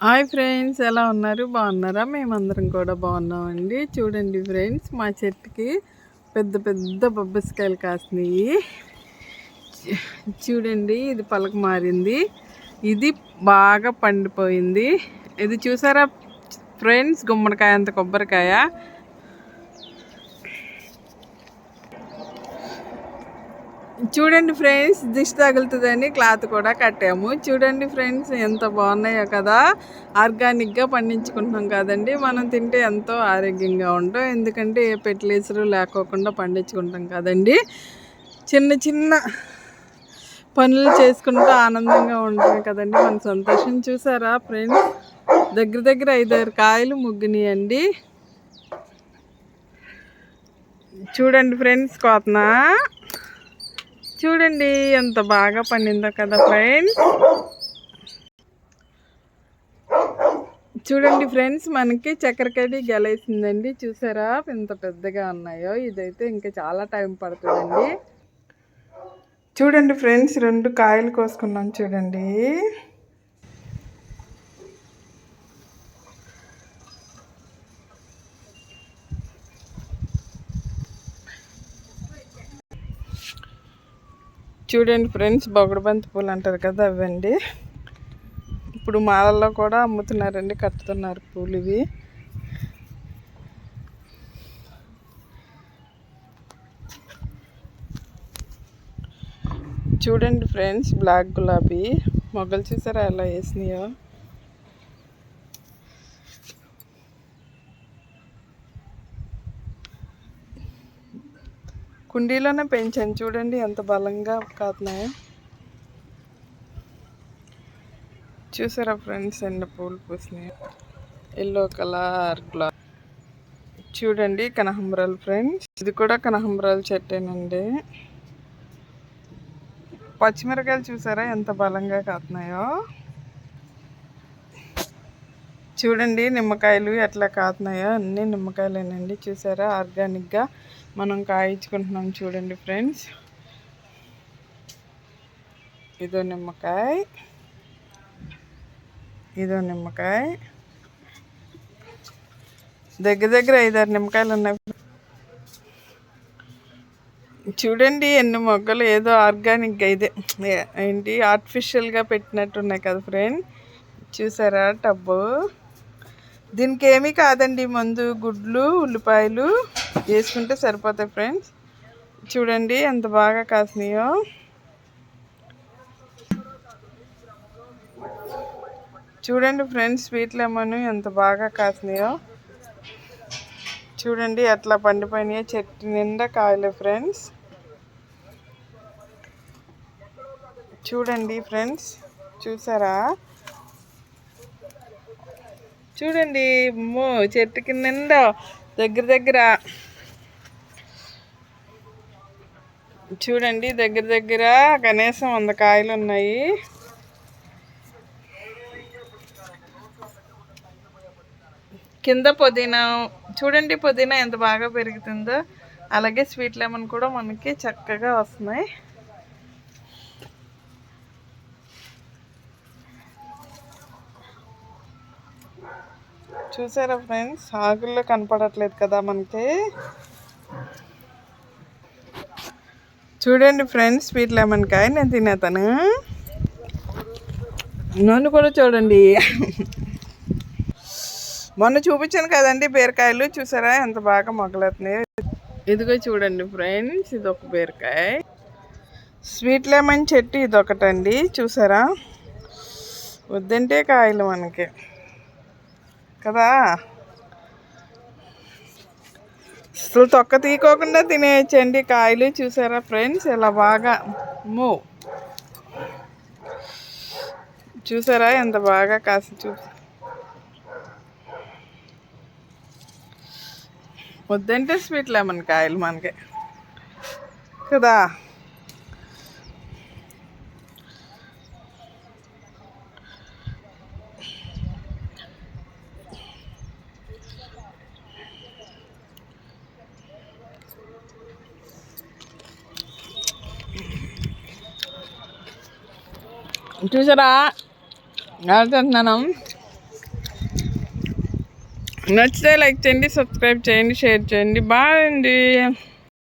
Hi friends, ఎలా ఉన్నారు? బాగున్నారా? మేమందరం కూడా బాగున్నామండి. చూడండి ఫ్రెండ్స్, మా చెట్టుకి పెద్ద పెద్ద బొబ్బస్కాయలు కాసినాయి. చూడండి, ఇది పలక మారింది, ఇది బాగా పండిపోయింది. ఇది చూసారా ఫ్రెండ్స్, గుమ్మడికాయ అంత కొబ్బరికాయ. చూడండి ఫ్రెండ్స్, దిష్టి తగులుతుందని క్లాత్ కూడా కట్టాము. చూడండి ఫ్రెండ్స్, ఎంత బాగున్నాయో కదా. ఆర్గానిక్గా పండించుకుంటున్నాం కదండి, మనం తింటే ఎంతో ఆరోగ్యంగా ఉంటాం. ఎందుకంటే ఏ ఫెర్టిలైజర్ లేకోకుండా పండించుకుంటాం కదండి. చిన్న చిన్న పనులు చేసుకుంటూ ఆనందంగా ఉంటాం కదండి, మన సంతోషం. చూసారా ఫ్రెండ్స్, దగ్గర దగ్గర 5-6 కాయలు ముగ్గినాయండి. చూడండి ఫ్రెండ్స్, కోతనా చూడండి ఎంత బాగా పండిందో కదా ఫ్రెండ్స్. చూడండి ఫ్రెండ్స్, మనకి చక్కెరకేళి గెలేసిందండి. చూసారా ఎంత పెద్దగా ఉన్నాయో. ఇదైతే ఇంకా చాలా టైం పడుతుందండి. చూడండి ఫ్రెండ్స్, 2 కాయలు కోసుకున్నాం చూడండి. చూడండి ఫ్రెండ్స్, బొగడబంతి పూలు అంటారు కదా, అవండి. ఇప్పుడు మాలల్లో కూడా అమ్ముతున్నారండి, కట్టుతున్నారు పూలు ఇవి. చూడండి ఫ్రెండ్స్, బ్లాక్ గులాబీ మొగ్గలు చూసారా ఎలా వేసినాయో. కుండీలోనే పెంచాను, చూడండి ఎంత బలంగా కాతున్నాయో. చూసారా ఫ్రెండ్స్, ఎన్ని పూలు పూసినాయి. ఎల్లో కలర్ గులాబీ. చూడండి కనకాంబరాలు ఫ్రెండ్స్, ఇది కూడా కనకాంబరాలు చెట్టేనండి. పచ్చిమిరకాయలు చూసారా ఎంత బలంగా కాతున్నాయో. చూడండి నిమ్మకాయలు ఎట్లా కాతున్నాయో. అన్ని నిమ్మకాయలేనండి. చూసారా ఆర్గానిక్గా మనం కాయించుకుంటున్నాం. చూడండి ఫ్రెండ్స్, ఇదో నిమ్మకాయ, ఇదో నిమ్మకాయ, దగ్గర దగ్గర 5-6 నిమ్మకాయలు ఉన్నాయి. చూడండి ఎన్ని మొగ్గలు, ఏదో ఆర్గానిక్గా ఇదే ఏంటి ఆర్టిఫిషియల్గా పెట్టినట్టు ఉన్నాయి కదా ఫ్రెండ్. చూసారా టబ్బు, దీనికి ఏమీ కాదండి, మందు, గుడ్లు, ఉల్లిపాయలు వేసుకుంటే సరిపోతాయి ఫ్రెండ్స్. చూడండి ఎంత బాగా కాసినాయో. చూడండి ఫ్రెండ్స్, స్వీట్ లెమన్ ఎంత బాగా కాసినాయో. చూడండి ఎట్లా పండిపోయినాయో. చెట్టు నిండా కాయలే ఫ్రెండ్స్. చూడండి ఫ్రెండ్స్, చూసారా. చూడండి చెట్టుకి నిండా దగ్గర దగ్గర చూడండి దగ్గర దగ్గర కనీసం 100 కాయలు ఉన్నాయి. కింద పుదీనా చూడండి, పుదీనా ఎంత బాగా పెరుగుతుందో. అలాగే స్వీట్ లెమన్ కూడా మనకి చక్కగా వస్తున్నాయి. చూసారా ఫ్రెండ్స్, ఆకుల్లో కనపడట్లేదు కదా మనకి. చూడండి ఫ్రెండ్స్, స్వీట్ లెమన్ కాయ నేను తినేతాను. నన్ను కూడా చూడండి. మొన్న చూపించాను కదండి బీరకాయలు, చూసారా ఎంత బాగా మొగలవుతున్నాయి. ఇదిగో చూడండి ఫ్రెండ్స్, ఇది ఒక బీరకాయ. స్వీట్ లెమన్ చెట్టు ఇదొకటండి. చూసారా, వద్దంటే కాయలు మనకి కదా. అసలు తొక్క తీయకోకుండా తినేయచ్చండి కాయలు. చూసారా ఫ్రెండ్స్, ఇలా బాగా చూసారా ఎంత బాగా కాసి. వద్దంటే స్వీట్ లెమన్ కాయలు మనకి కదా. చూసారా తింటున్నాను. నచ్చితే లైక్ చేయండి, సబ్స్క్రైబ్ చేయండి, షేర్ చేయండి. బాయ్ అండి.